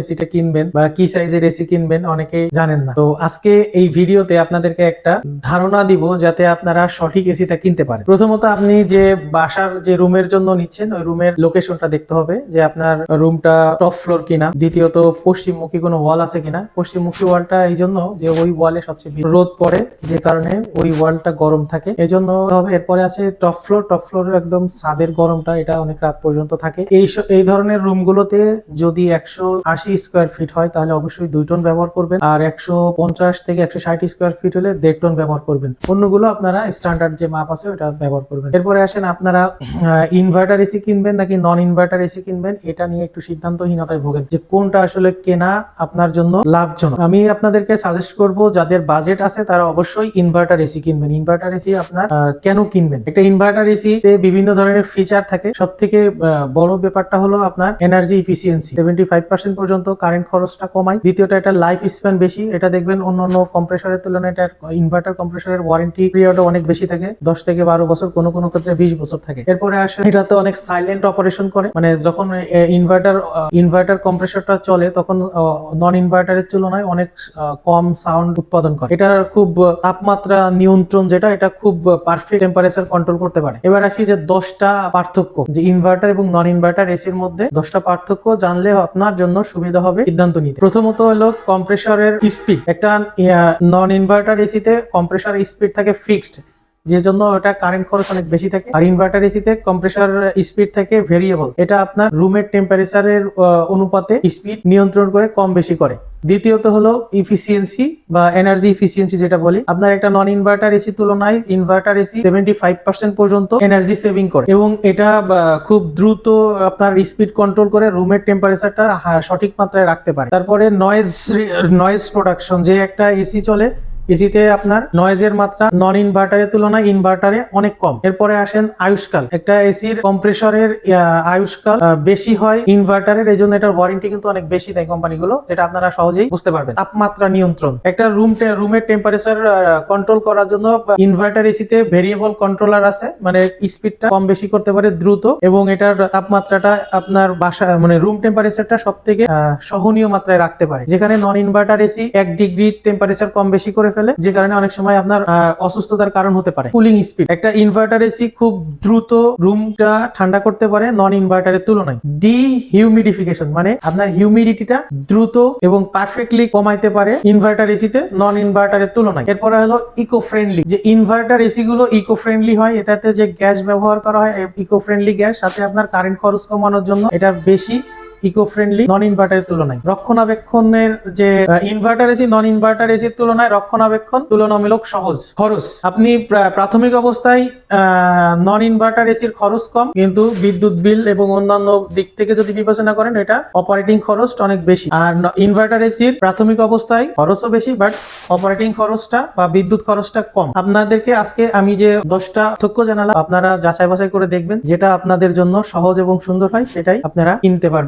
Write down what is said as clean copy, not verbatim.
এসিটা কিনবেন বা কি সাইজের এসি কিনবেন অনেকে জানেন না। তো আজকে এই ভিডিওতে আপনাদেরকে একটা ধারণা দিব যাতে আপনারা সঠিক এসিটা কিনতে পারেন। প্রথমত আপনি যে বাসার যে রুমের জন্য নিচ্ছেন ওই রুমের লোকেশনটা দেখতে হবে যে আপনার রুমটা টপ ফ্লোর কিনা। দ্বিতীয়ত পশ্চিমমুখী কোনো ওয়াল আছে কিনা। পশ্চিমমুখী ওয়ালটা এই জন্য যে ওই ওয়ালে সবচেয়ে রোদ পড়ে, যে কারণে ওই ওয়ালটা গরম থাকে, এই জন্য হবে। এরপরে আছে টপ ফ্লোর। টপ ফ্লোরে একদম ছাদের গরমটা এটা অনেক রাত পর্যন্ত থাকে। এই ধরনের রুমগুলোতে যদি 180 স্কোয়ার ফিট হয় তাহলে অবশ্যই 2 টন ব্যবহার করবেন, আর 150 থেকে 160 স্কোয়ার ফিট হলে 1.5 টন ব্যবহার করবেন। অন্যগুলো আপনারা স্ট্যান্ডার্ড যে মাপ আছে ওটা ব্যবহার করবেন। এরপরে আসেন আপনারা ইনভার্টার এসি কিনবেন নাকি নন ইনভার্টার এসি কিনবেন, এটা নিয়ে একটু সিদ্ধান্তহীনতায় ভোগেন যে কোনটা আসলে কেনা আপনার জন্য লাভজনক। আমি আপনাদেরকে সাজেস্ট করব যাদের বাজেট আছে তারা অবশ্যই ইনভার্টার এসি কিনবেন। ইনভার্টার এসি আপনার কেন কিনবেন? একটা ইনভার্টার এসি তে বিভিন্ন ধরনের ফিচার থাকে। সব থেকে বড় ব্যাপারটা হলো আপনার এনার্জি ইফিসিয়েন্সি 75% পর্যন্ত কারেন্ট খরচটা কমায়। দ্বিতীয়টা এটা লাইফ স্প্যান বেশি। এটা দেখবেন অন্যান্য কম্প্রেসরের তুলনায় এটা ইনভার্টার কম্প্রেসরের ওয়ারেন্টি পিরিয়ড অনেক বেশি থাকে, 10 থেকে 12 বছর, কোনো কোনো ক্ষেত্রে 20 বছর থাকে। এরপরে আসে এটাতে অনেক সাইলেন্ট অপারেশন করে, মানে যখন ইনভার্টার কম্প্রেসরটা চলে তখন নন ইনভার্টারের তুলনায় অনেক কম সাউন্ড উৎপাদন করে। এটা খুব তাপমাত্রা নিয়ন্ত্রণ, যেটা এটা খুব পারফেক্ট টেম্পারেচার কন্ট্রোল করতে পারে। এবার আসি যে 10টা পার্থক্য, যে ইনভার্টার এবং নন ইনভার্টার এসির মধ্যে 10টা পার্থক্য জানলে আপনার জন্য সুবিধা হবে সিদ্ধান্ত নিতে। প্রথমত হলো কম্প্রেসরের স্পিড। একটা নন ইনভার্টার এসিতে কম্প্রেসর স্পিড থাকে ফিক্সড, যে জন্য ওটা কারেন্ট খরচ অনেক বেশি থাকে। আর ইনভার্টার এসিতে কম্প্রেসর স্পিড থাকে ভেরিয়েবল, এটা আপনার রুমের টেম্পারেচারের অনুপাতে স্পিড নিয়ন্ত্রণ করে কম বেশি করে। দ্বিতীয়ত হলো ইফিসিয়েন্সি বা এনার্জি ইফিসিয়েন্সি, যেটা বলি আপনার একটা নন ইনভার্টার এসি তুলনায় ইনভার্টার এসি 75% পর্যন্ত এনার্জি সেভিং করে, এবং এটা খুব দ্রুত আপনার স্পিড কন্ট্রোল করে রুমের টেম্পারেচারটা সঠিক মাত্রায় রাখতে পারে। তারপরে নয়েজ প্রোডাকশন, যে একটা এসি চলে এসিতে আপনার নয়েজের মাত্রা নন ইনভার্টারের তুলনায় ইনভার্টারে অনেক কম। এরপরে আসেন আয়ুষ্কাল। একটা এসির কম্প্রেসরের আয়ুষ্কাল বেশি হয় ইনভার্টারের, এই জন্য এটার ওয়ারেন্টি কিন্তু অনেক বেশি দেয় কোম্পানিগুলো, যেটা আপনারা সহজেই বুঝতে পারবেন। তাপমাত্রা নিয়ন্ত্রণ, একটা রুমের টেম্পারেচার কন্ট্রোল করার জন্য ইনভার্টার এসিতে ভেরিয়েবল কন্ট্রোলার আছে, মানে স্পিডটা কম বেশি করতে পারে দ্রুত, এবং এটার তাপমাত্রাটা আপনার বাসা মানে রুম টেম্পারেচারটা সব থেকে সহনীয় মাত্রায় রাখতে পারে, যেখানে non inverter AC 1 degree temperature কম বেশি করে ফেলে, যে কারণে অনেক সময় আপনার অসুস্থতার কারণ হতে পারে। কুলিং স্পিড, একটা ইনভার্টার এসি খুব দ্রুত রুমটা ঠান্ডা করতে পারে নন ইনভার্টারের তুলনায়। ডিহিউমিডিফিকেশন, মানে আপনার হিউমিডিটিটা দ্রুত এবং পারফেক্টলি কমাইতে পারে ইনভার্টার এসিতে নন ইনভার্টারের তুলনায়। এরপরে হলো ইকো ফ্রেন্ডলি, যে ইনভার্টার এসি গুলো ইকো ফ্রেন্ডলি হয়, এটাতে যে গ্যাস ব্যবহার করা হয় ইকো ফ্রেন্ডলি গ্যাস, সাথে আপনার কারেন্ট খরচ কমানোর জন্য এটা বেশি ইকো ফ্রেন্ডলি নন ইনভার্টারের তুলনায়। রক্ষণাবেক্ষণের যে ইনভার্টার এসি নন ইনভার্টার এসির তুলনায় রক্ষণাবেক্ষণ তুলনামূলক সহজ। খরচ, আপনি প্রাথমিক অবস্থায় নন ইনভার্টার এসির খরচ কম, কিন্তু বিদ্যুৎ বিল এবং অন্যান্য দিক থেকে যদি বিবেচনা করেন এটা অপারেটিং খরচ অনেক বেশি। আর ইনভার্টার এসির প্রাথমিক অবস্থায় খরচও বেশি, বাট অপারেটিং খরচটা বা বিদ্যুৎ খরচটা কম। আপনাদেরকে আজকে আমি যে 10টা পার্থক্য জানালাম, আপনারা যাচাই বাছাই করে দেখবেন, যেটা আপনাদের জন্য সহজ এবং সুন্দর হয় সেটাই আপনারা কিনতে পারবেন।